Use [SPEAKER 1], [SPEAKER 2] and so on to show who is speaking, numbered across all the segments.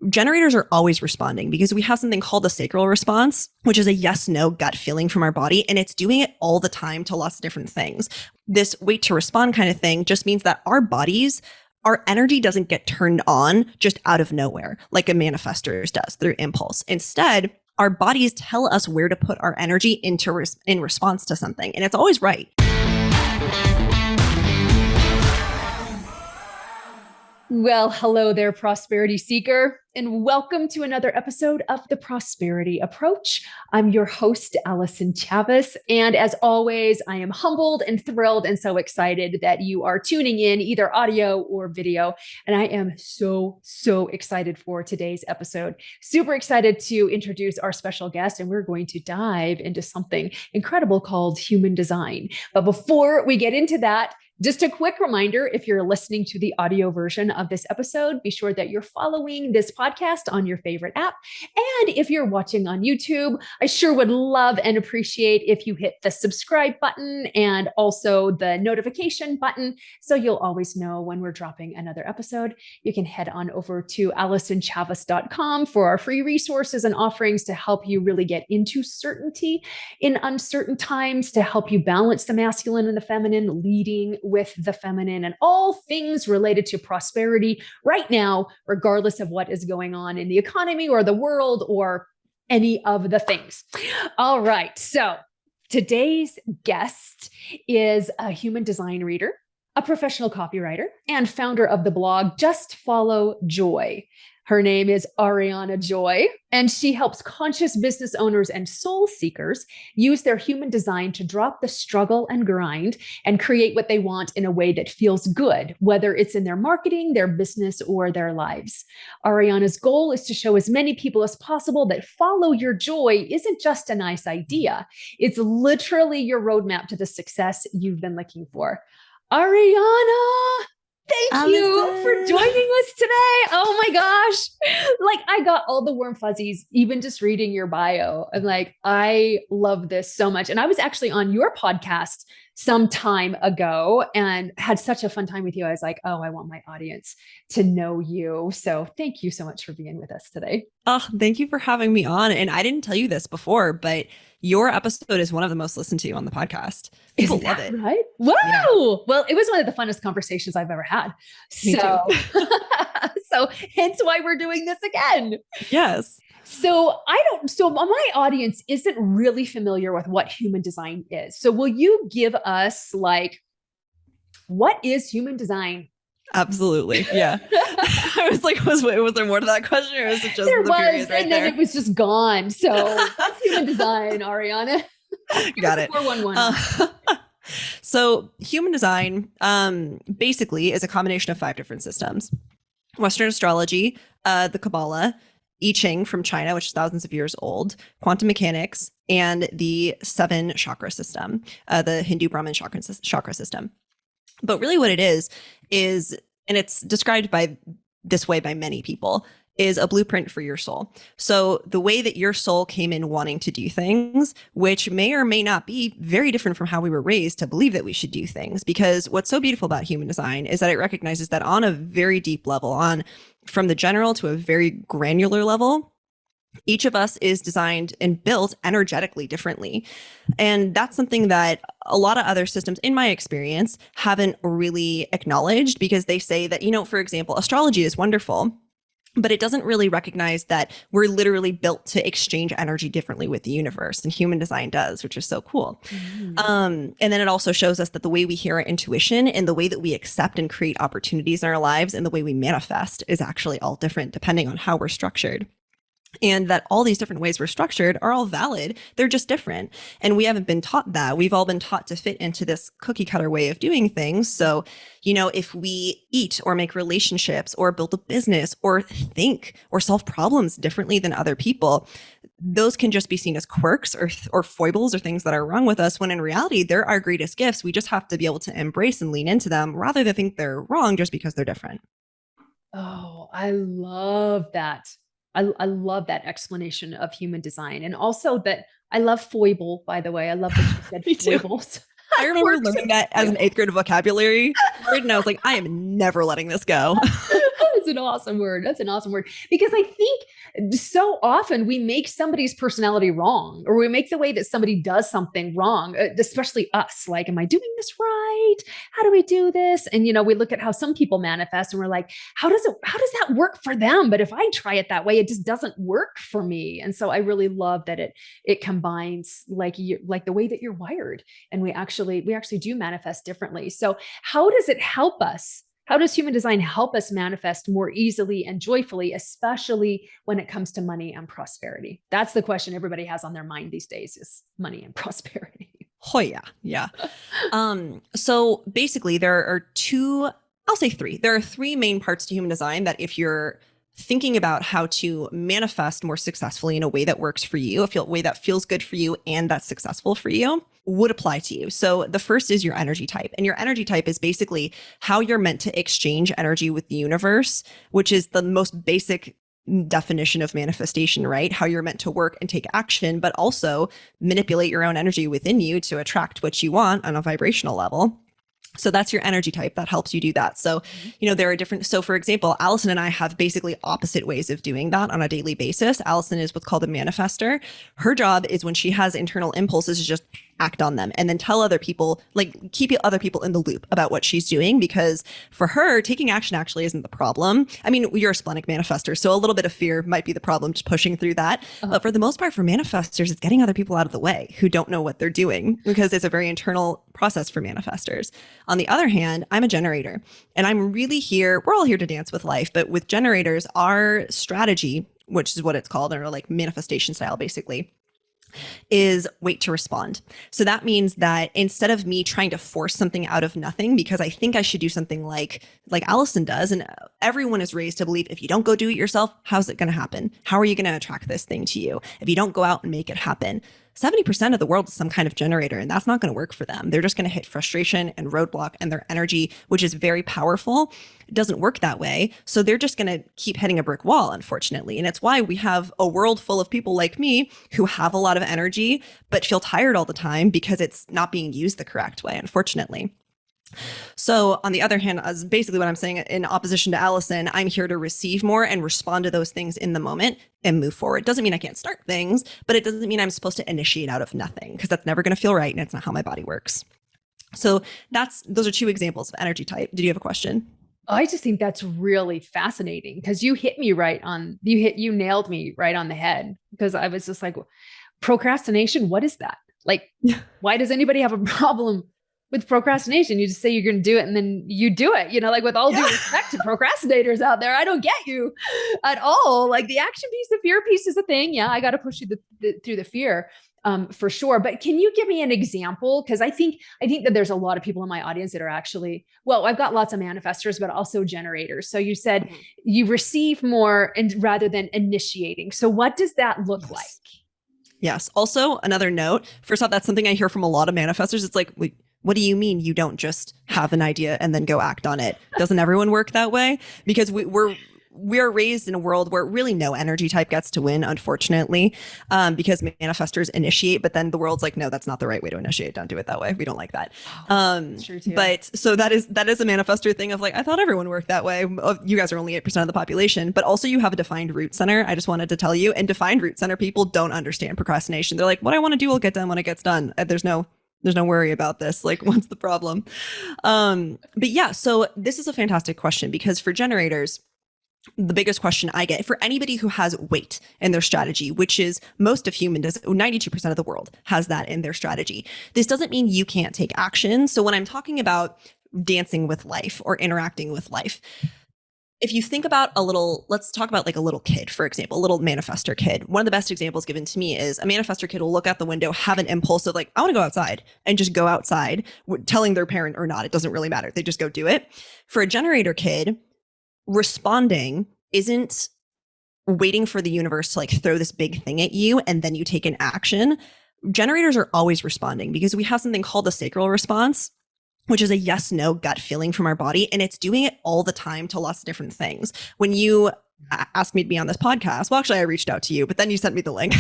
[SPEAKER 1] generators are always responding because we have something called the sacral response, which is a yes, no gut feeling from our body. And it's doing it all the time to lots of different things. This wait to respond kind of thing just means that our bodies, our energy doesn't get turned on just out of nowhere like a manifestor's does through impulse. Instead, our bodies tell us where to put our energy in response to something. And it's always right.
[SPEAKER 2] Well, hello there, prosperity seeker, and welcome to another episode of The Prosperity Approach. I'm your host, Allyson Chavez, and as always, I am humbled and thrilled and so excited that you are tuning in, either audio or video, and I am so excited for today's episode. Super excited to introduce our special guest, and we're going to dive into something incredible called human design. But before we get into that, just a quick reminder, if you're listening to the audio version of this episode, be sure that you're following this podcast on your favorite app. And if you're watching on YouTube, I sure would love and appreciate if you hit the subscribe button and also the notification button so you'll always know when we're dropping another episode. You can head on over to AllysonChavez.com for our free resources and offerings to help you really get into certainty in uncertain times, to help you balance the masculine and the feminine, leading with the feminine, and all things related to prosperity right now, regardless of what is going on in the economy or the world or any of the things. All right. So today's guest is a human design reader, a professional copywriter, and founder of the blog Just Follow Joy. Her name is Ariana Joy, and she helps conscious business owners and soul seekers use their human design to drop the struggle and grind and create what they want in a way that feels good, whether it's in their marketing, their business, or their lives. Ariana's goal is to show as many people as possible that follow your joy isn't just a nice idea. It's literally your roadmap to the success you've been looking for. Ariana! Thank you for joining us today. Oh my gosh. Like, I got all the warm fuzzies, even just reading your bio. I'm like, I love this so much. And I was actually on your podcast some time ago and had such a fun time with you. I was like, oh, I want my audience to know you. So thank you so much for being with us today.
[SPEAKER 1] Oh, thank you for having me on. And I didn't tell you this before, but your episode is one of the most listened to on the podcast. People love it.
[SPEAKER 2] Right? Wow. Yeah. Well, it was one of the funnest conversations I've ever had.
[SPEAKER 1] Me too.
[SPEAKER 2] So hence why we're doing this again.
[SPEAKER 1] Yes.
[SPEAKER 2] So my audience isn't really familiar with what human design is. So will you give us what is human design?
[SPEAKER 1] Absolutely. Yeah. I was like, was there more to that question, or was it just
[SPEAKER 2] there
[SPEAKER 1] the
[SPEAKER 2] was,
[SPEAKER 1] period right
[SPEAKER 2] and
[SPEAKER 1] there?
[SPEAKER 2] then it was just gone. So what's human design, Ariana?
[SPEAKER 1] Got it.
[SPEAKER 2] 411.
[SPEAKER 1] So human design basically is a combination of 5 different systems: Western astrology, the Kabbalah, I Ching from China, which is thousands of years old, quantum mechanics, and the 7 chakra system, the Hindu-Brahmin chakra system. But really what it is, and it's described by this way by many people, is a blueprint for your soul. So the way that your soul came in wanting to do things, which may or may not be very different from how we were raised to believe that we should do things. Because what's so beautiful about human design is that it recognizes that on a very deep level, from the general to a very granular level, each of us is designed and built energetically differently. And that's something that a lot of other systems, in my experience, haven't really acknowledged, because they say that, for example, astrology is wonderful, but it doesn't really recognize that we're literally built to exchange energy differently with the universe, and human design does, which is so cool. And then it also shows us that the way we hear our intuition and the way that we accept and create opportunities in our lives and the way we manifest is actually all different depending on how we're structured. And that all these different ways we're structured are all valid. They're just different. And we haven't been taught that. We've all been taught to fit into this cookie cutter way of doing things. So, if we eat or make relationships or build a business or think or solve problems differently than other people, those can just be seen as quirks or foibles or things that are wrong with us, when in reality, they're our greatest gifts. We just have to be able to embrace and lean into them rather than think they're wrong just because they're different.
[SPEAKER 2] Oh, I love that. I love that explanation of human design. And also that I love foible, by the way. I love that you said foibles.
[SPEAKER 1] I remember learning that as an 8th grade vocabulary word, and I was like, I am never letting this go.
[SPEAKER 2] That's an awesome word. That's an awesome word. Because I think so often we make somebody's personality wrong, or we make the way that somebody does something wrong, especially us. Like, am I doing this right? How do we do this? And, we look at how some people manifest and we're like, how does that work for them? But if I try it that way, it just doesn't work for me. And so I really love that it combines like the way that you're wired. And we actually do manifest differently. So how does it help us? How does human design help us manifest more easily and joyfully, especially when it comes to money and prosperity? That's the question everybody has on their mind these days, is money and prosperity.
[SPEAKER 1] Oh yeah. Yeah. So basically there are three. There are three main parts to human design that if you're thinking about how to manifest more successfully in a way that works for you, a way that feels good for you and that's successful for you, would apply to you. So the first is your energy type. And your energy type is basically how you're meant to exchange energy with the universe, which is the most basic definition of manifestation, right? How you're meant to work and take action, but also manipulate your own energy within you to attract what you want on a vibrational level. So that's your energy type that helps you do that. So, there are different. So for example, Allyson and I have basically opposite ways of doing that on a daily basis. Allyson is what's called a manifestor. Her job is when she has internal impulses to just act on them and then tell other people, like keep other people in the loop about what she's doing. Because for her, taking action actually isn't the problem. I mean, you're a splenic manifestor, so a little bit of fear might be the problem, just pushing through that. But for the most part, for manifestors, it's getting other people out of the way who don't know what they're doing, because it's a very internal process for manifestors. On the other hand, I'm a generator, and I'm really we're all here to dance with life, but with generators, our strategy, which is what it's called, or like manifestation style, basically, is wait to respond. So that means that instead of me trying to force something out of nothing because I think I should do something like Allyson does, and everyone is raised to believe if you don't go do it yourself, how's it going to happen? How are you going to attract this thing to you if you don't go out and make it happen? 70% of the world is some kind of generator, and that's not going to work for them. They're just going to hit frustration and roadblock, and their energy, which is very powerful, doesn't work that way. So they're just going to keep hitting a brick wall, unfortunately. And it's why we have a world full of people like me who have a lot of energy, but feel tired all the time because it's not being used the correct way, unfortunately. So on the other hand, as basically what I'm saying, in opposition to Allyson, I'm here to receive more and respond to those things in the moment and move forward. Doesn't mean I can't start things, but it doesn't mean I'm supposed to initiate out of nothing, because that's never going to feel right, and it's not how my body works. So those are two examples of energy type. Did you have a question?
[SPEAKER 2] I just think that's really fascinating, because you nailed me right on the head, because I was just like, procrastination, what is that? Like, why does anybody have a problem with procrastination? You just say you're going to do it and then you do it, like with all due respect to procrastinators out there, I don't get you at all. Like the action piece, the fear piece is a thing. Yeah. I got to push you through the fear, for sure. But can you give me an example? Cause I think that there's a lot of people in my audience that are actually, well, I've got lots of manifestors, but also generators. So you said you receive more and rather than initiating. So what does that look like?
[SPEAKER 1] Yes. Also, another note, first off, that's something I hear from a lot of manifestors. It's like, what do you mean you don't just have an idea and then go act on it? Doesn't everyone work that way? Because we're raised in a world where really no energy type gets to win, unfortunately, because manifestors initiate, but then the world's like, no, that's not the right way to initiate. Don't do it that way. We don't like that.
[SPEAKER 2] That's true too.
[SPEAKER 1] But so that is a manifestor thing of like, I thought everyone worked that way. You guys are only 8% of the population, but also you have a defined root center. I just wanted to tell you, and defined root center people don't understand procrastination. They're like, what I want to do will get done when it gets done. There's no worry about this. Like, what's the problem? But yeah, so this is a fantastic question, because for generators, the biggest question I get for anybody who has weight in their strategy, which is most of 92% of the world has that in their strategy. This doesn't mean you can't take action. So when I'm talking about dancing with life or interacting with life, if you think about let's talk about like a little kid, for example, a little manifestor kid. One of the best examples given to me is a manifestor kid will look out the window, have an impulse of like, I want to go outside, and just go outside, telling their parent or not. It doesn't really matter. They just go do it. For a generator kid, responding isn't waiting for the universe to like throw this big thing at you and then you take an action. Generators are always responding because we have something called the sacral response, which is a yes, no gut feeling from our body. And it's doing it all the time to lots of different things. When you asked me to be on this podcast, well, actually I reached out to you, but then you sent me the link.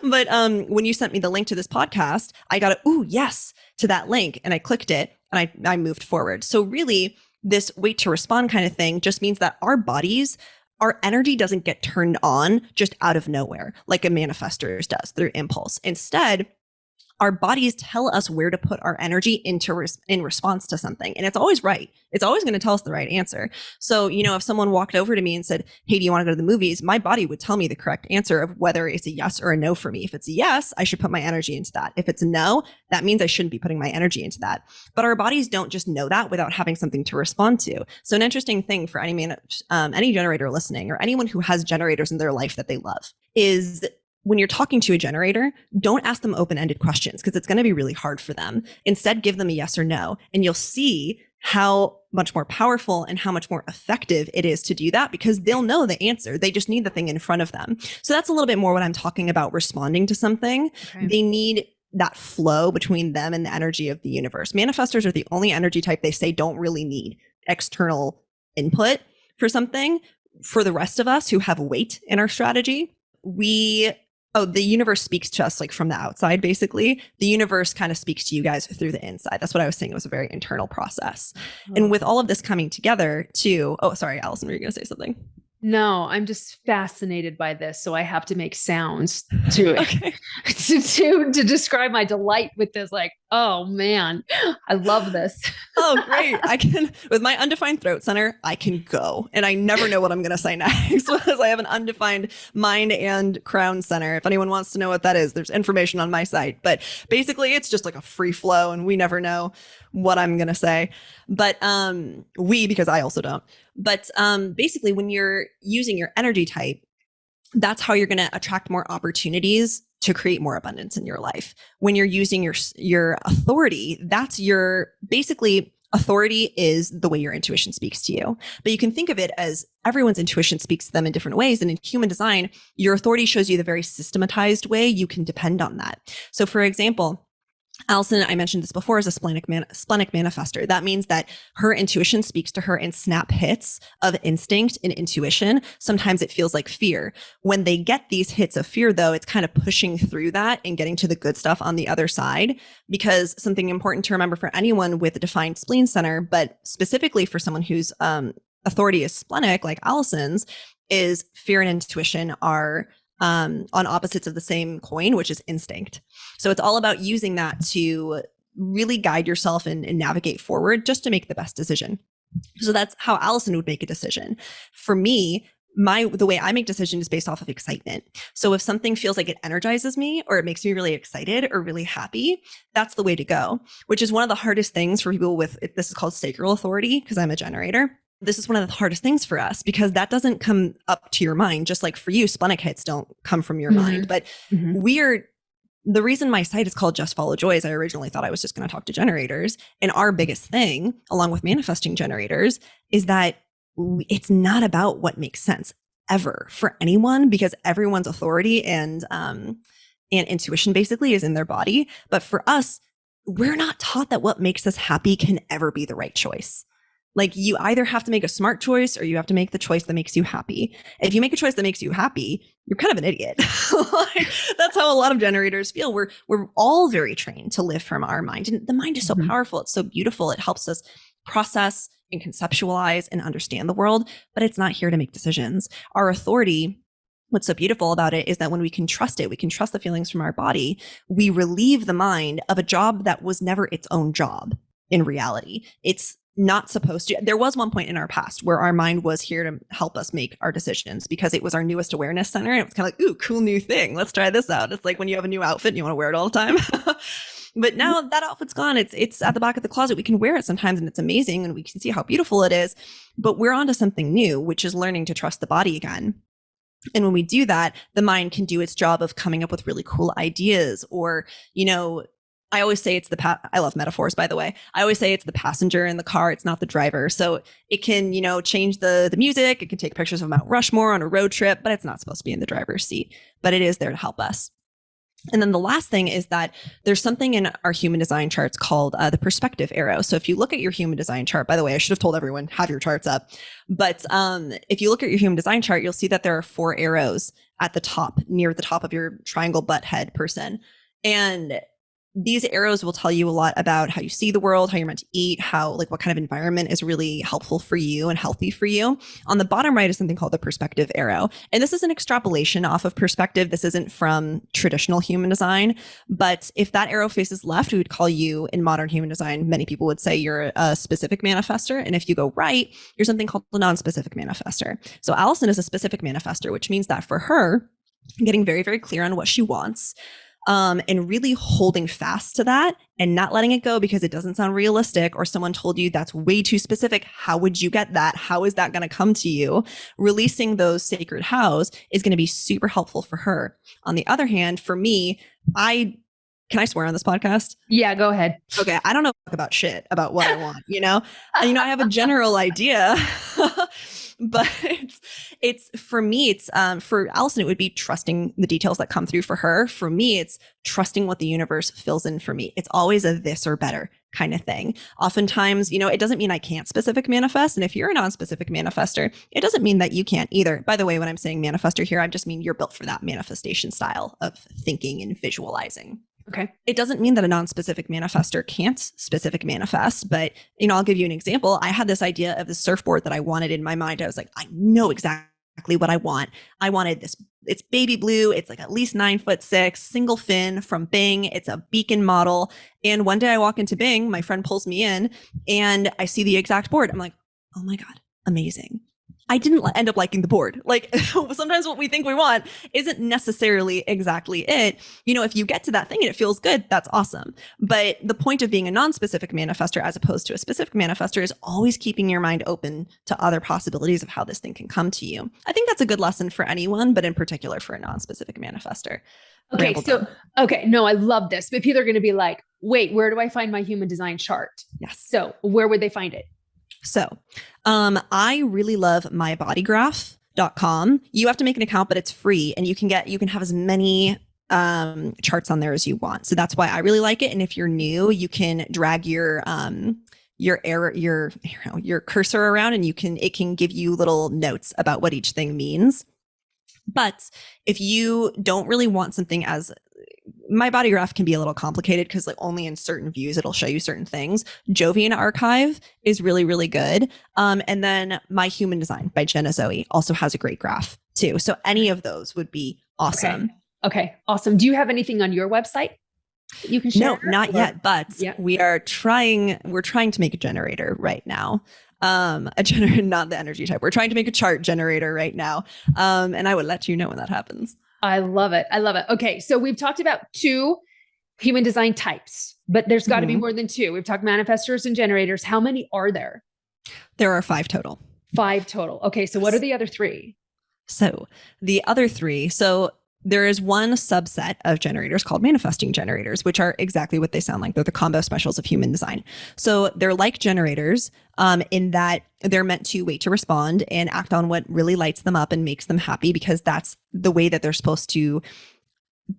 [SPEAKER 1] But when you sent me the link to this podcast, I got yes to that link and I clicked it and I moved forward. So really, this wait to respond kind of thing just means that our energy doesn't get turned on just out of nowhere like a manifestor's does through impulse. Instead, our bodies tell us where to put our energy in response to something. And it's always right. It's always going to tell us the right answer. So, if someone walked over to me and said, hey, do you want to go to the movies? My body would tell me the correct answer of whether it's a yes or a no for me. If it's a yes, I should put my energy into that. If it's a no, that means I shouldn't be putting my energy into that. But our bodies don't just know that without having something to respond to. So an interesting thing for any generator listening or anyone who has generators in their life that they love is when you're talking to a generator, don't ask them open-ended questions because it's going to be really hard for them. Instead, give them a yes or no, and you'll see how much more powerful and how much more effective it is to do that because they'll know the answer. They just need the thing in front of them. So that's a little bit more what I'm talking about responding to something. Okay. They need that flow between them and the energy of the universe. Manifestors are the only energy type they say don't really need external input for something. For the rest of us who have weight in our strategy, the universe speaks to us like from the outside, basically. The universe kind of speaks to you guys through the inside. That's what I was saying. It was a very internal process. Oh. And with all of this coming together too, sorry, Allyson, were you going to say something?
[SPEAKER 2] No, I'm just fascinated by this. So I have to make sounds to okay. to describe my delight with this. Like, oh man, I love this.
[SPEAKER 1] Oh, great. I can, with my undefined throat center, I can go and I never know what I'm going to say next because I have an undefined mind and crown center. If anyone wants to know what that is, there's information on my site, but basically it's just like a free flow and we never know what I'm going to say. But because I also don't. But basically, when you're using your energy type, that's how you're going to attract more opportunities to create more abundance in your life. When you're using your authority, that's authority is the way your intuition speaks to you. But you can think of it as everyone's intuition speaks to them in different ways. And in human design, your authority shows you the very systematized way you can depend on that. So for example, Allyson, I mentioned this before, is a splenic manifestor. That means that her intuition speaks to her in snap hits of instinct and intuition. Sometimes it feels like fear. When they get these hits of fear, though, it's kind of pushing through that and getting to the good stuff on the other side. Because something important to remember for anyone with a defined spleen center, but specifically for someone whose authority is splenic, like Allyson's, is fear and intuition are on opposites of the same coin, which is instinct. So it's all about using that to really guide yourself and navigate forward just to make the best decision. So that's how Allyson would make a decision. For me, the way I make decisions is based off of excitement. So if something feels like it energizes me or it makes me really excited or really happy, that's the way to go, which is one of the hardest things for people with, this is called sacral authority because I'm a generator. This is one of the hardest things for us because that doesn't come up to your mind. Just like for you, splenic hits don't come from your mind. But the reason my site is called Just Follow Joy is I originally thought I was just going to talk to generators. And our biggest thing, along with manifesting generators, is that it's not about what makes sense ever for anyone because everyone's authority and intuition basically is in their body. But for us, we're not taught that what makes us happy can ever be the right choice. Like you either have to make a smart choice or you have to make the choice that makes you happy. And if you make a choice that makes you happy, you're kind of an idiot. That's how a lot of generators feel. We're all very trained to live from our mind. And the mind is so powerful. It's so beautiful. It helps us process and conceptualize and understand the world, but it's not here to make decisions. Our authority, what's so beautiful about it is that when we can trust it, we can trust the feelings from our body, we relieve the mind of a job that was never its own job in reality. It's not supposed to. There was one point in our past where our mind was here to help us make our decisions because it was our newest awareness center. And it was kind of like, ooh, cool new thing. Let's try this out. It's like when you have a new outfit and you want to wear it all the time. But now that outfit's gone. It's at the back of the closet. We can wear it sometimes and it's amazing and we can see how beautiful it is. But we're onto something new, which is learning to trust the body again. And when we do that, the mind can do its job of coming up with really cool ideas or, I always say it's I love metaphors, by the way. I always say it's the passenger in the car. It's not the driver. So it can, change the music. It can take pictures of Mount Rushmore on a road trip, but it's not supposed to be in the driver's seat, but it is there to help us. And then the last thing is that there's something in our human design charts called the perspective arrow. So if you look at your human design chart, by the way, I should have told everyone, have your charts up. But if you look at your human design chart, you'll see that there are 4 arrows at the top, near the top of your triangle butt head person. And these arrows will tell you a lot about how you see the world, how you're meant to eat, how like what kind of environment is really helpful for you and healthy for you. On the bottom right is something called the perspective arrow. And this is an extrapolation off of perspective. This isn't from traditional human design, but if that arrow faces left, we would call you in modern human design, many people would say you're a specific manifestor. And if you go right, you're something called a non-specific manifestor. So Allyson is a specific manifestor, which means that for her, getting very, very clear on what she wants, and really holding fast to that and not letting it go because it doesn't sound realistic or someone told you that's way too specific. How would you get that? How is that going to come to you? Releasing those sacred hows is going to be super helpful for her. On the other hand, for me, can I swear on this podcast?
[SPEAKER 2] Yeah, go ahead.
[SPEAKER 1] Okay. I don't know about shit about what I want, I have a general idea, but it's for me, for Allyson, it would be trusting the details that come through for her. For me, it's trusting what the universe fills in for me. It's always a this or better kind of thing. Oftentimes, it doesn't mean I can't specific manifest. And if you're a non-specific manifestor, it doesn't mean that you can't either. By the way, when I'm saying manifestor here, I just mean you're built for that manifestation style of thinking and visualizing.
[SPEAKER 2] Okay.
[SPEAKER 1] It doesn't mean that a non-specific manifestor can't specific manifest, but I'll give you an example. I had this idea of the surfboard that I wanted in my mind. I was like, I know exactly what I want. I wanted this. It's baby blue. It's like at least 9'6", single fin from Bing. It's a beacon model. And one day I walk into Bing, my friend pulls me in and I see the exact board. I'm like, oh my God, amazing. I didn't end up liking the board. Like sometimes what we think we want isn't necessarily exactly it. If you get to that thing and it feels good, that's awesome. But the point of being a non-specific manifestor as opposed to a specific manifestor is always keeping your mind open to other possibilities of how this thing can come to you. I think that's a good lesson for anyone, but in particular for a non-specific manifestor.
[SPEAKER 2] Okay. No, I love this. But people are going to be like, wait, where do I find my human design chart?
[SPEAKER 1] Yes.
[SPEAKER 2] So where would they find it?
[SPEAKER 1] So I really love mybodygraph.com. You have to make an account, but it's free and you can have as many charts on there as you want. So that's why I really like it. And if you're new, you can drag your cursor around and it can give you little notes about what each thing means. But if you don't really want something as my body graph can be a little complicated because like only in certain views it'll show you certain things. Jovian Archive is really, really good. And then My Human Design by Jenna Zoe also has a great graph too. So any of those would be awesome.
[SPEAKER 2] Okay. Awesome. Do you have anything on your website that you can share?
[SPEAKER 1] No, not yet, but we're trying to make a generator right now. A generator, not the energy type. We're trying to make a chart generator right now. And I would let you know when that happens.
[SPEAKER 2] I love it. Okay. So we've talked about 2 human design types, but there's got to be more than 2. We've talked manifestors and generators. How many are there?
[SPEAKER 1] There are 5 total.
[SPEAKER 2] 5 total. Okay. So what are the other 3?
[SPEAKER 1] So the other 3, there is one subset of generators called manifesting generators, which are exactly what they sound like. They're the combo specials of human design. So they're like generators in that they're meant to wait to respond and act on what really lights them up and makes them happy, because that's the way that they're supposed to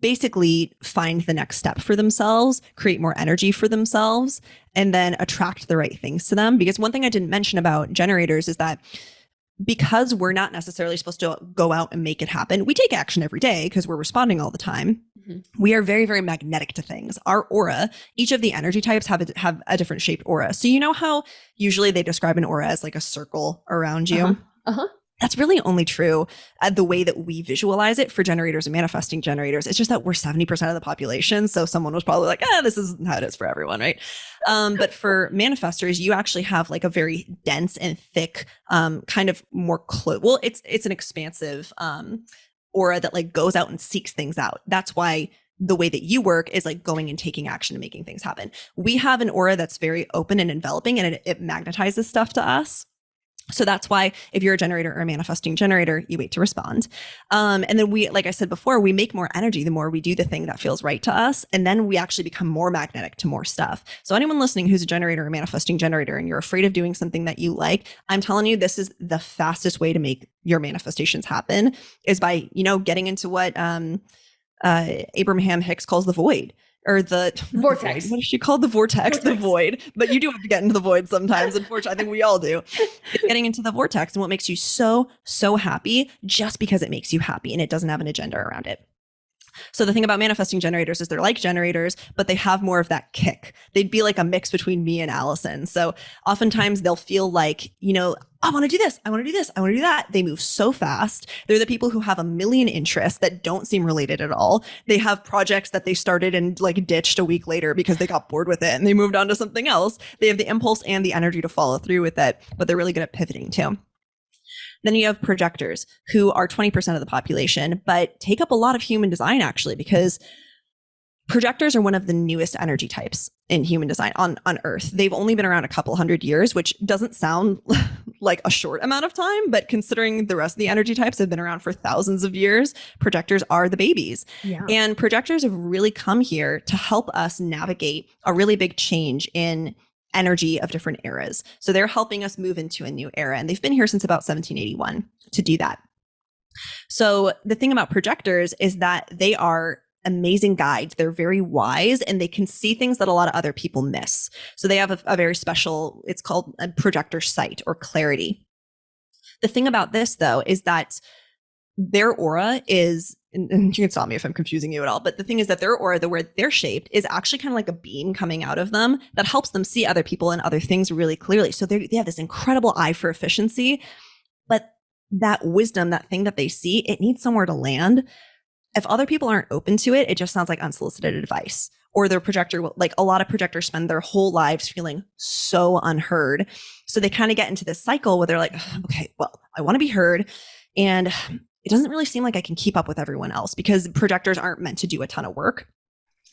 [SPEAKER 1] basically find the next step for themselves, create more energy for themselves, and then attract the right things to them. Because one thing I didn't mention about generators is that because we're not necessarily supposed to go out and make it happen, we take action every day because we're responding all the time. Mm-hmm. We are very, very magnetic to things. Our aura, each of the energy types have a different shaped aura. So you know how usually they describe an aura as like a circle around you? That's really only true the way that we visualize it for generators and manifesting generators. It's just that we're 70% of the population. So someone was probably like, this is how it is for everyone, right? But for manifestors, you actually have like a very dense and thick, kind of more it's an expansive aura that like goes out and seeks things out. That's why the way that you work is like going and taking action and making things happen. We have an aura that's very open and enveloping, and it magnetizes stuff to us. So that's why if you're a generator or a manifesting generator, you wait to respond. And then like I said before, we make more energy the more we do the thing that feels right to us. And then we actually become more magnetic to more stuff. So anyone listening who's a generator or manifesting generator and you're afraid of doing something that you like, I'm telling you, this is the fastest way to make your manifestations happen is by, getting into what Abraham Hicks calls the void. Or the
[SPEAKER 2] vortex.
[SPEAKER 1] What is she called? The vortex, the void. But you do have to get into the void sometimes. Unfortunately, I think we all do. It's getting into the vortex and what makes you so, so happy just because it makes you happy and it doesn't have an agenda around it. So the thing about manifesting generators is they're like generators, but they have more of that kick. They'd be like a mix between me and Allyson. So oftentimes they'll feel like, I want to do this. I want to do this. I want to do that. They move so fast. They're the people who have a million interests that don't seem related at all. They have projects that they started and like ditched a week later because they got bored with it and they moved on to something else. They have the impulse and the energy to follow through with it, but they're really good at pivoting too. Then you have projectors who are 20% of the population, but take up a lot of human design actually, because projectors are one of the newest energy types in human design on Earth. They've only been around a couple hundred years, which doesn't sound like a short amount of time, but considering the rest of the energy types have been around for thousands of years, projectors are the babies. Yeah. And projectors have really come here to help us navigate a really big change in energy of different eras. So they're helping us move into a new era. And they've been here since about 1781 to do that. So the thing about projectors is that they are amazing guides. They're very wise and they can see things that a lot of other people miss. So they have a very special, it's called a projector sight or clarity. The thing about this though, is that their aura is, and you can stop me if I'm confusing you at all, but the thing is that their aura, the way they're shaped, is actually kind of like a beam coming out of them that helps them see other people and other things really clearly. So they have this incredible eye for efficiency, but that wisdom, that thing that they see, it needs somewhere to land. If other people aren't open to it, it just sounds like unsolicited advice. Or their projector, like a lot of projectors spend their whole lives feeling so unheard. So they kind of get into this cycle where they're like, okay, well, I want to be heard. And it doesn't really seem like I can keep up with everyone else because projectors aren't meant to do a ton of work.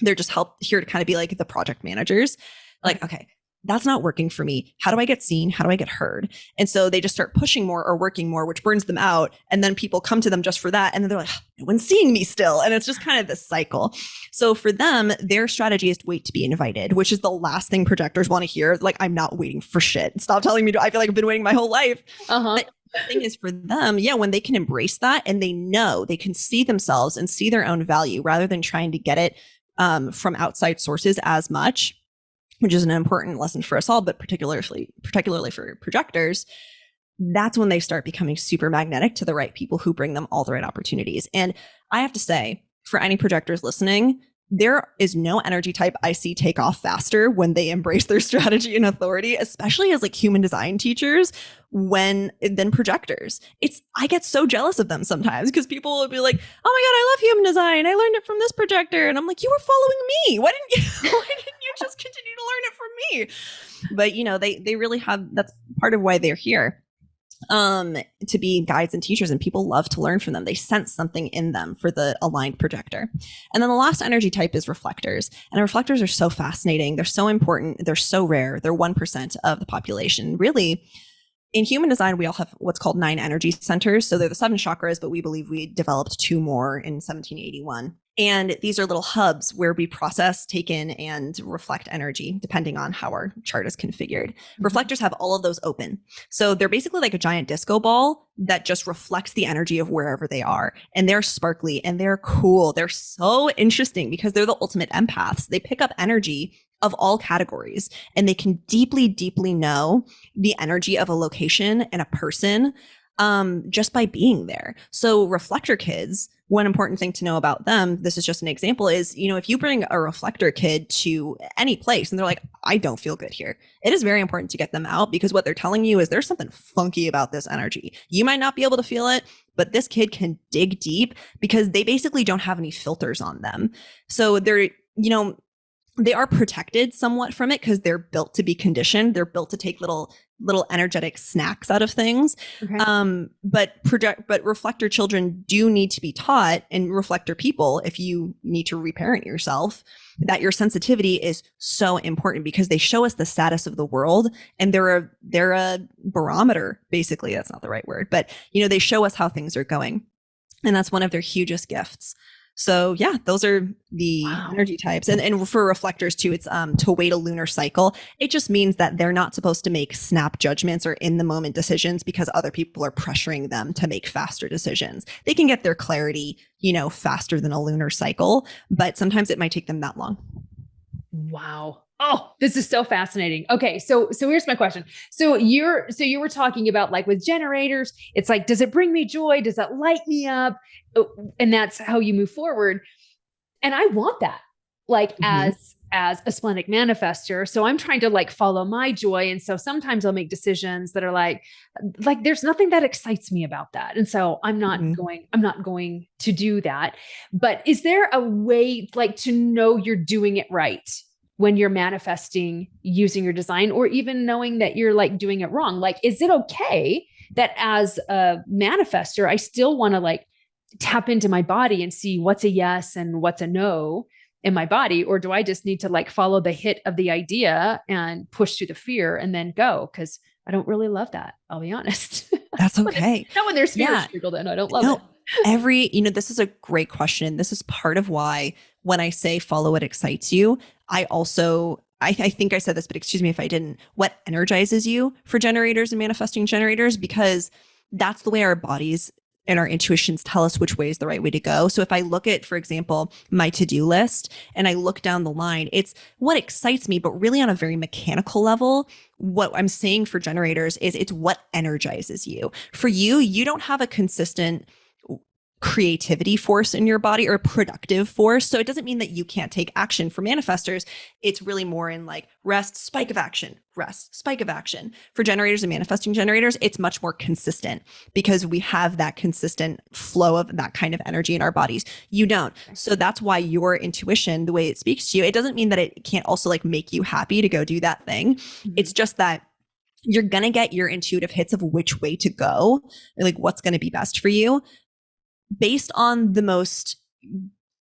[SPEAKER 1] They're just here to kind of be like the project managers. Like, okay, that's not working for me. How do I get seen? How do I get heard? And so they just start pushing more or working more, which burns them out. And then people come to them just for that. And then they're like, no one's seeing me still. And it's just kind of this cycle. So for them, their strategy is to wait to be invited, which is the last thing projectors want to hear. Like, I'm not waiting for shit. Stop telling me. I feel like I've been waiting my whole life. But the thing is for them, when they can embrace that and they know they can see themselves and see their own value rather than trying to get it from outside sources as much, which is an important lesson for us all, but particularly for projectors, that's when they start becoming super magnetic to the right people who bring them all the right opportunities. And I have to say, for any projectors listening, there is no energy type I see take off faster when they embrace their strategy and authority, especially as like human design teachers, than projectors. I get so jealous of them sometimes because people will be like, oh my God, I love human design. I learned it from this projector. And I'm like, you were following me. Why didn't you just continue to learn it from me? But they really have, that's part of why they're here. To be guides and teachers, and people love to learn from them. They sense something in them for the aligned projector. And then the last energy type is reflectors. And reflectors are so fascinating. They're so important. They're so rare. They're 1% of the population. Really, in human design, we all have what's called 9 energy centers. So they're the 7 chakras, but we believe we developed 2 more in 1781. And these are little hubs where we process, take in, and reflect energy, depending on how our chart is configured. Reflectors have all of those open. So they're basically like a giant disco ball that just reflects the energy of wherever they are. And they're sparkly and they're cool. They're so interesting because they're the ultimate empaths. They pick up energy of all categories and they can deeply, deeply know the energy of a location and a person just by being there. So reflector kids, one important thing to know about them, this is just an example, is, if you bring a reflector kid to any place and they're like, I don't feel good here, it is very important to get them out because what they're telling you is there's something funky about this energy. You might not be able to feel it, but this kid can dig deep because they basically don't have any filters on them. So they're, they are protected somewhat from it because they're built to be conditioned. They're built to take little energetic snacks out of things. Okay. But reflector children do need to be taught, and reflector people, if you need to reparent yourself, that your sensitivity is so important because they show us the status of the world, and they're a barometer, basically. That's not the right word, but they show us how things are going. And that's one of their hugest gifts. So those are the energy types. And for reflectors too, it's to wait a lunar cycle. It just means that they're not supposed to make snap judgments or in the moment decisions because other people are pressuring them to make faster decisions. They can get their clarity, faster than a lunar cycle, but sometimes it might take them that long.
[SPEAKER 2] Wow. Oh, this is so fascinating. Okay, so here's my question. So you were talking about like with generators, it's like, does it bring me joy? Does that light me up? And that's how you move forward. And I want that, like
[SPEAKER 1] Mhm.
[SPEAKER 2] as a splenic manifester. So I'm trying to like follow my joy. And so sometimes I'll make decisions that are like there's nothing that excites me about that. And so
[SPEAKER 1] Mhm.
[SPEAKER 2] I'm not going to do that. But is there a way like to know you're doing it right when you're manifesting using your design, or even knowing that you're like doing it wrong? Like, is it okay that as a manifester, I still want to like tap into my body and see what's a yes and what's a no in my body? Or do I just need to like follow the hit of the idea and push through the fear and then go? Because I don't really love that. I'll be honest.
[SPEAKER 1] That's okay.
[SPEAKER 2] Not when there's fear
[SPEAKER 1] Yeah.
[SPEAKER 2] sprinkled in. I don't love it.
[SPEAKER 1] No, this is a great question. This is part of why when I say follow what excites you, I think I said this, but excuse me if I didn't. What energizes you for generators and manifesting generators, because that's the way our bodies and our intuitions tell us which way is the right way to go. So if I look at, for example, my to-do list and I look down the line, it's what excites me, but really on a very mechanical level, what I'm saying for generators is it's what energizes you. For you, you don't have a consistent creativity force in your body or a productive force. So it doesn't mean that you can't take action. For manifestors, it's really more in like rest, spike of action, rest, spike of action. For generators and manifesting generators, it's much more consistent because we have that consistent flow of that kind of energy in our bodies. You don't. So that's why your intuition, the way it speaks to you, it doesn't mean that it can't also like make you happy to go do that thing.
[SPEAKER 2] Mm-hmm.
[SPEAKER 1] It's just that you're going to get your intuitive hits of which way to go, like what's going to be best for you, based on the most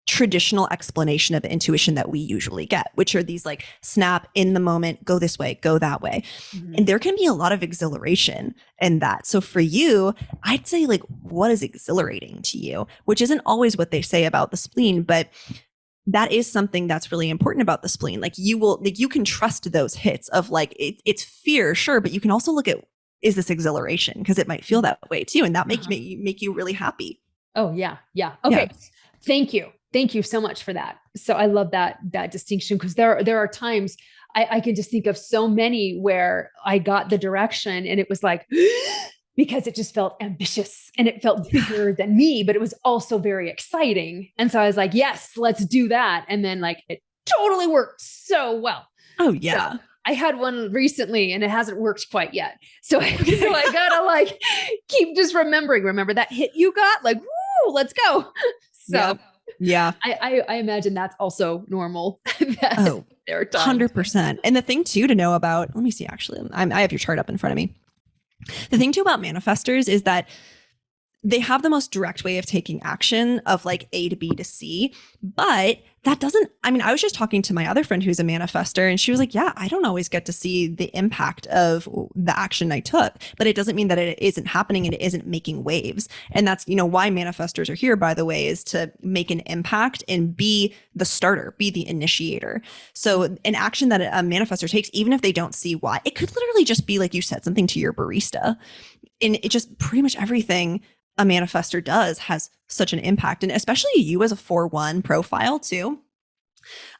[SPEAKER 1] traditional explanation of intuition that we usually get, which are these like snap in the moment, go this way, go that way.
[SPEAKER 2] Mm-hmm.
[SPEAKER 1] And there can be a lot of exhilaration in that. So for you, I'd say like, what is exhilarating to you, which isn't always what they say about the spleen, but that is something that's really important about the spleen. Like you can trust those hits of like, it's fear, sure, but you can also look at, is this exhilaration? Because it might feel that way too. And that make you really happy.
[SPEAKER 2] Oh yeah. Yeah. Okay. Yeah. Thank you. Thank you so much for that. So I love that distinction, because there are times I can just think of so many where I got the direction and it was like, because it just felt ambitious and it felt bigger than me, but it was also very exciting. And so I was like, yes, let's do that. And then like, it totally worked so well.
[SPEAKER 1] Oh yeah.
[SPEAKER 2] So I had one recently and it hasn't worked quite yet. So I gotta like keep just remember that hit you got, like, woo, let's go. So
[SPEAKER 1] yeah.
[SPEAKER 2] I imagine that's also normal.
[SPEAKER 1] Oh, 100%. And the thing too to know about, let me see, actually, I have your chart up in front of me. The thing too about manifestors is that they have the most direct way of taking action of like A to B to C, but that doesn't, I mean, I was just talking to my other friend who's a manifestor and she was like, yeah, I don't always get to see the impact of the action I took, but it doesn't mean that it isn't happening and it isn't making waves. And that's, why manifestors are here, by the way, is to make an impact and be the starter, be the initiator. So an action that a manifestor takes, even if they don't see why, it could literally just be like you said something to your barista, and it just pretty much everything a manifestor does has such an impact. And especially you as a 4-1 profile too,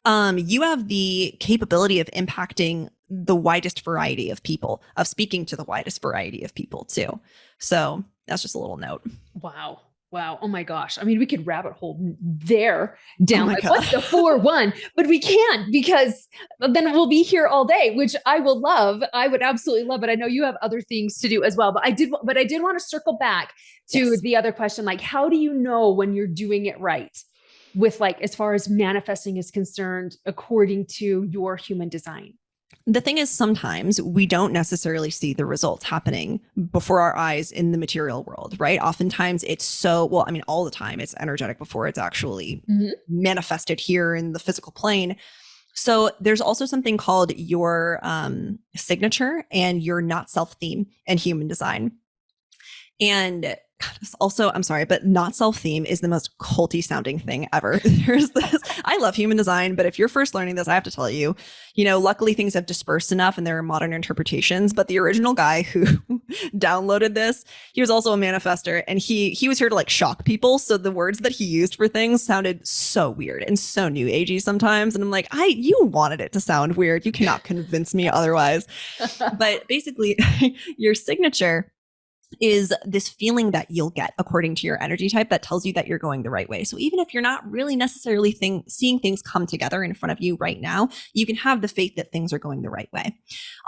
[SPEAKER 1] you have the capability of impacting the widest variety of people, of speaking to the widest variety of people too. So that's just a little note.
[SPEAKER 2] Wow. Oh my gosh. I mean, we could rabbit hole there down. Like, what's the 4-1? But we can't, because then we'll be here all day, which I will love. I would absolutely love it. I know you have other things to do as well, but I did want to circle back to the other question. Like, how do you know when you're doing it right with like, as far as manifesting is concerned, according to your human design?
[SPEAKER 1] The thing is, sometimes we don't necessarily see the results happening before our eyes in the material world, right? Oftentimes it's all the time it's energetic before it's actually manifested here in the physical plane. So there's also something called your signature and your not self theme in human design. And also, I'm sorry, but not self-theme is the most culty sounding thing ever. There's this, I love human design, but if you're first learning this, I have to tell you, luckily things have dispersed enough and there are modern interpretations, but the original guy who downloaded this, he was also a manifestor, and he was here to like shock people. So the words that he used for things sounded so weird and so new agey sometimes. And I'm like, you wanted it to sound weird. You cannot convince me otherwise. But basically your signature is this feeling that you'll get according to your energy type that tells you that you're going the right way. So even if you're not really necessarily seeing things come together in front of you right now, you can have the faith that things are going the right way.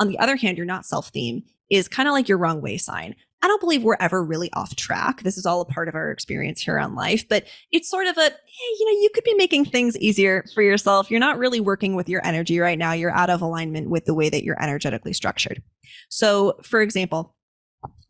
[SPEAKER 1] On the other hand, your not self-theme is kind of like your wrong way sign. I don't believe we're ever really off track. This is all a part of our experience here on life, but it's sort of you could be making things easier for yourself. You're not really working with your energy right now. You're out of alignment with the way that you're energetically structured. So for example,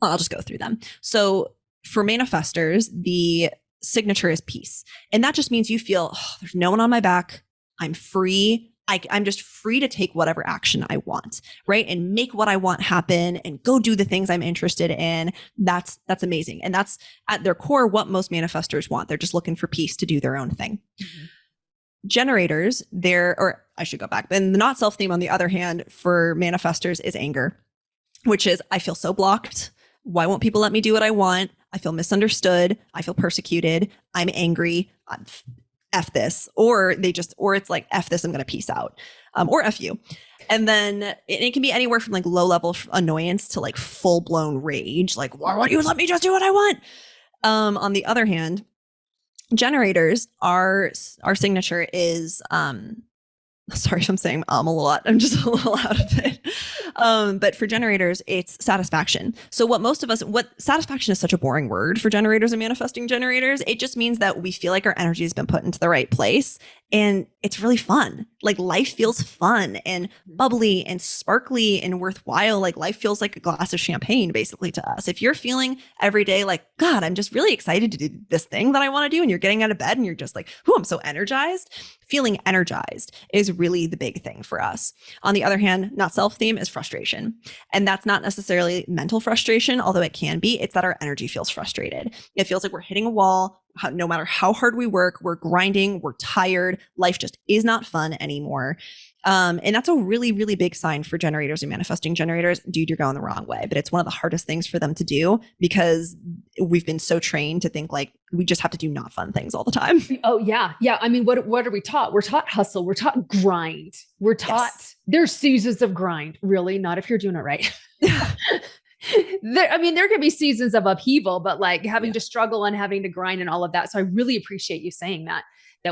[SPEAKER 1] I'll just go through them. So for manifestors, the signature is peace. And that just means you feel, there's no one on my back. I'm free. I'm just free to take whatever action I want, right? And make what I want happen and go do the things I'm interested in. That's amazing. And that's at their core what most manifestors want. They're just looking for peace to do their own thing. Mm-hmm. Generators, or I should go back. And the not self-theme, on the other hand, for manifestors is anger, which is, I feel so blocked. Why won't people let me do what I want? I feel misunderstood. I feel persecuted. I'm angry. F this. Or it's like, F this, I'm going to peace out. Or F you. And then it can be anywhere from like low level annoyance to like full blown rage. Like, why won't you let me just do what I want? On the other hand, generators, our signature is, sorry if I'm saying a lot. I'm just a little out of it. But for generators, it's satisfaction. So what satisfaction is such a boring word for generators and manifesting generators. It just means that we feel like our energy has been put into the right place and it's really fun. Like life feels fun and bubbly and sparkly and worthwhile. Like life feels like a glass of champagne basically to us. If you're feeling every day like, God, I'm just really excited to do this thing that I want to do. And you're getting out of bed and you're just like, I'm so energized. Feeling energized is really the big thing for us. On the other hand, not self-theme is frustration. And that's not necessarily mental frustration, although it can be. It's that our energy feels frustrated. It feels like we're hitting a wall. No matter how hard we work, we're grinding, we're tired. Life just is not fun anymore. And that's a really, really big sign for generators and manifesting generators. Dude, you're going the wrong way. But it's one of the hardest things for them to do because we've been so trained to think like we just have to do not fun things all the time.
[SPEAKER 2] Oh, yeah. Yeah. I mean, what are we taught? We're taught hustle. We're taught grind. We're taught there's seasons of grind. Really? Not if you're doing it right. There could be seasons of upheaval, but like having to struggle and having to grind and all of that. So I really appreciate you saying that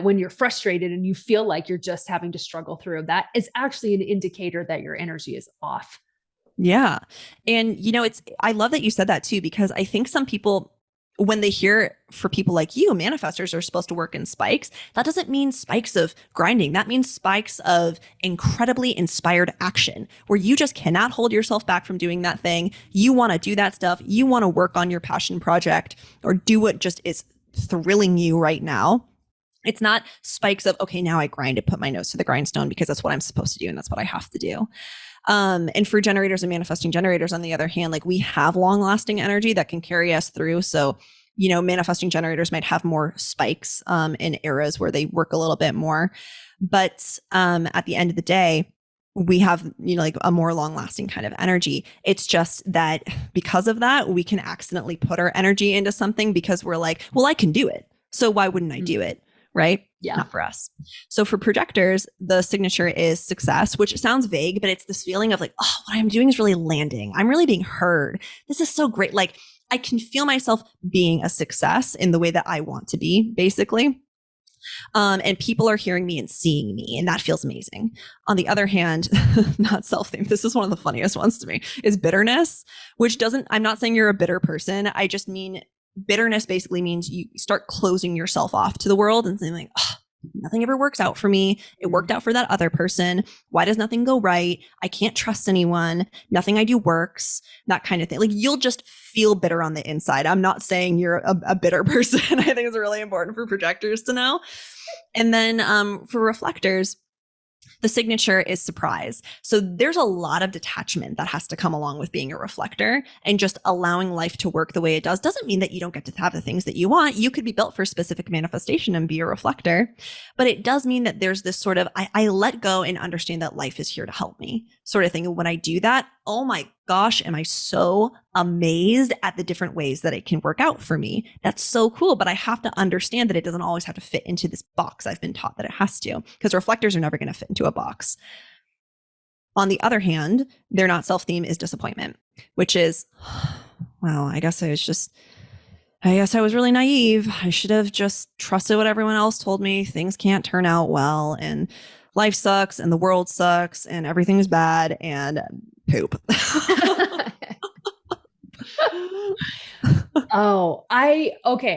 [SPEAKER 2] when you're frustrated and you feel like you're just having to struggle through, that is actually an indicator that your energy is off.
[SPEAKER 1] Yeah. And I love that you said that too, because I think some people, when they hear for people like you, manifestors are supposed to work in spikes. That doesn't mean spikes of grinding. That means spikes of incredibly inspired action where you just cannot hold yourself back from doing that thing. You want to do that stuff. You want to work on your passion project or do what just is thrilling you right now. It's not spikes of, okay, now I grind it, put my nose to the grindstone because that's what I'm supposed to do. And that's what I have to do. And for generators and manifesting generators, on the other hand, like we have long lasting energy that can carry us through. So, manifesting generators might have more spikes, in eras where they work a little bit more. But, at the end of the day, we have, like a more long lasting kind of energy. It's just that because of that, we can accidentally put our energy into something because we're like, well, I can do it. So why wouldn't I do it? Right?
[SPEAKER 2] Yeah.
[SPEAKER 1] Not for us. So for projectors, the signature is success, which sounds vague, but it's this feeling of like, oh, what I'm doing is really landing. I'm really being heard. This is so great. Like I can feel myself being a success in the way that I want to be, basically. And people are hearing me and seeing me, and that feels amazing. On the other hand, not self-theme, this is one of the funniest ones to me, is bitterness, which I'm not saying you're a bitter person. I just mean bitterness basically means you start closing yourself off to the world and saying like, oh, nothing ever works out for me. It worked out for that other person. Why does nothing go right? I can't trust anyone. Nothing I do works, that kind of thing. Like you'll just feel bitter on the inside. I'm not saying you're a bitter person. I think it's really important for projectors to know. And then for reflectors, The signature is surprise. So there's a lot of detachment that has to come along with being a reflector, and just allowing life to work the way it does doesn't mean that you don't get to have the things that you want. You could be built for a specific manifestation and be a reflector, but it does mean that there's this sort of, I let go and understand that life is here to help me sort of thing. And when I do that, oh my gosh, am I so amazed at the different ways that it can work out for me. That's so cool. But I have to understand that it doesn't always have to fit into this box I've been taught that it has to, because reflectors are never going to fit into a box. On the other hand, their not self theme is disappointment, which is, wow, I guess I was really naive. I should have just trusted what everyone else told me. Things can't turn out well, and life sucks, and the world sucks, and everything is bad, and poop.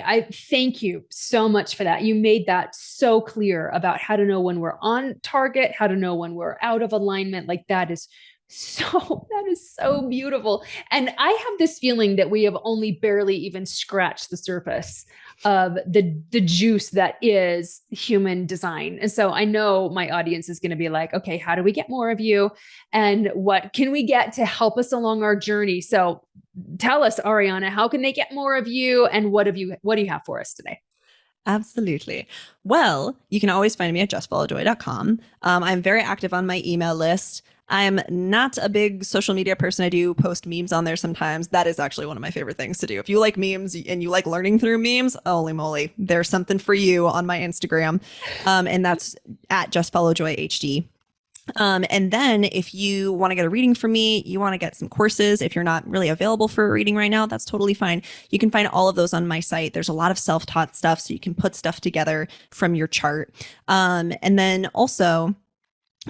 [SPEAKER 2] I thank you so much for that. You made that so clear about how to know when we're on target, how to know when we're out of alignment. Like that is so beautiful. And I have this feeling that we have only barely even scratched the surface of the juice that is human design. And so I know my audience is going to be like, okay, how do we get more of you? And what can we get to help us along our journey? So tell us, Ariana, how can they get more of you? And what do you have for us today?
[SPEAKER 1] Absolutely. Well, you can always find me at justfollowjoy.com. I'm very active on my email list. I'm not a big social media person. I do post memes on there sometimes. That is actually one of my favorite things to do. If you like memes and you like learning through memes, holy moly, there's something for you on my Instagram. And that's at justfollowjoyhd. And then if you want to get a reading from me, you want to get some courses, if you're not really available for a reading right now, that's totally fine. You can find all of those on my site. There's a lot of self-taught stuff, so you can put stuff together from your chart. And then also,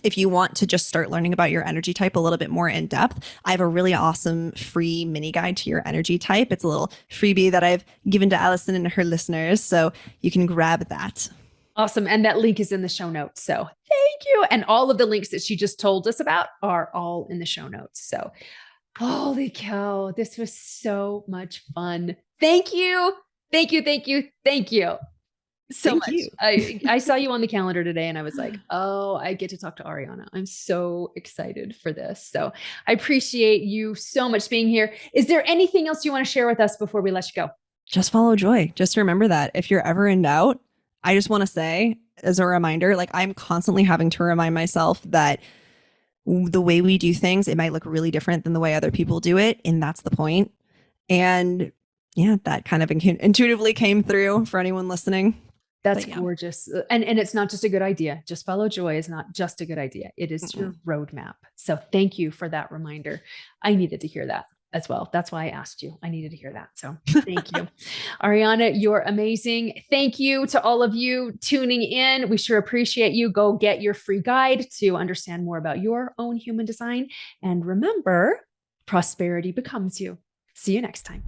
[SPEAKER 1] if you want to just start learning about your energy type a little bit more in depth, I have a really awesome free mini guide to your energy type. It's a little freebie that I've given to Allyson and her listeners, so you can grab that.
[SPEAKER 2] Awesome. And that link is in the show notes. So thank you. And all of the links that she just told us about are all in the show notes. So holy cow, this was so much fun. Thank you. Thank you. Thank you. Thank you so much. I saw you on the calendar today and I was like, oh, I get to talk to Ariana. I'm so excited for this. So I appreciate you so much being here. Is there anything else you want to share with us before we let you go?
[SPEAKER 1] Just follow joy. Just remember that if you're ever in doubt, I just want to say as a reminder, like I'm constantly having to remind myself that the way we do things, it might look really different than the way other people do it. And that's the point. And yeah, that kind of intuitively came through for anyone listening.
[SPEAKER 2] That's gorgeous. And it's not just a good idea. Just follow joy is not just a good idea. It is your roadmap. So thank you for that reminder. I needed to hear that as well. That's why I asked you. I needed to hear that. So thank you. Ariana, you're amazing. Thank you to all of you tuning in. We sure appreciate you. Go get your free guide to understand more about your own human design. And remember, prosperity becomes you. See you next time.